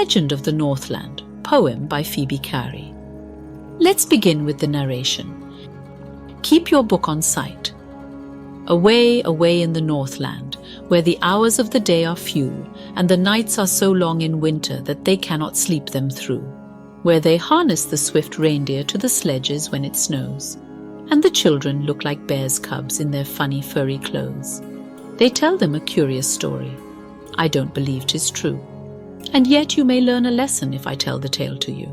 Legend of the Northland, poem by Phoebe Cary. Let's begin with the narration. Keep your book on sight. Away, away in the Northland, where the hours of the day are few, and the nights are so long in winter that they cannot sleep them through, where they harness the swift reindeer to the sledges when it snows, and the children look like bears' cubs in their funny furry clothes. They tell them a curious story. I don't believe 'tis true, and yet you may learn a lesson if I tell the tale to you.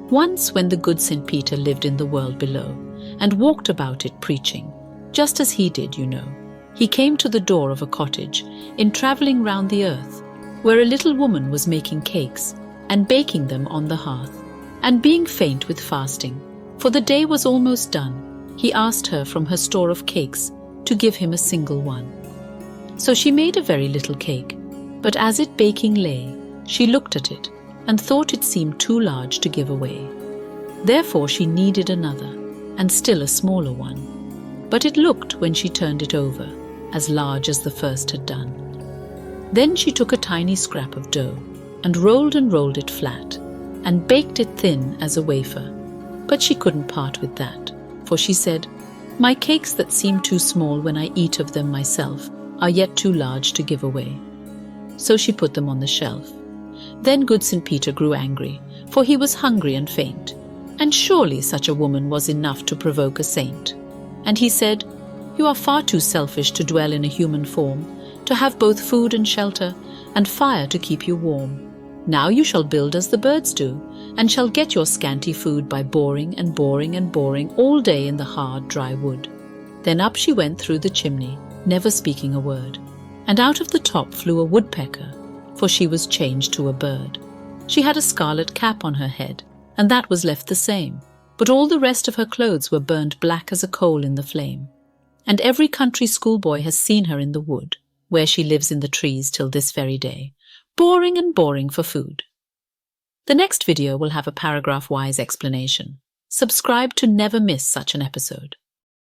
Once when the good St. Peter lived in the world below, and walked about it preaching, just as he did, you know, he came to the door of a cottage, in travelling round the earth, where a little woman was making cakes, and baking them on the hearth, and being faint with fasting, for the day was almost done, he asked her from her store of cakes to give him a single one. So she made a very little cake, but as it baking lay, she looked at it, and thought it seemed too large to give away. Therefore she needed another, and still a smaller one. But it looked, when she turned it over, as large as the first had done. Then she took a tiny scrap of dough, and rolled it flat, and baked it thin as a wafer. But she couldn't part with that, for she said, "My cakes that seem too small when I eat of them myself are yet too large to give away." So she put them on the shelf. Then good St. Peter grew angry, for he was hungry and faint, and surely such a woman was enough to provoke a saint. And he said, "You are far too selfish to dwell in a human form, to have both food and shelter, and fire to keep you warm. Now you shall build as the birds do, and shall get your scanty food by boring and boring and boring all day in the hard, dry wood." Then up she went through the chimney, never speaking a word, and out of the top flew a woodpecker, for she was changed to a bird. She had a scarlet cap on her head, and that was left the same, but all the rest of her clothes were burned black as a coal in the flame. And every country schoolboy has seen her in the wood, where she lives in the trees till this very day, boring and boring for food. The next video will have a paragraph-wise explanation. Subscribe to never miss such an episode.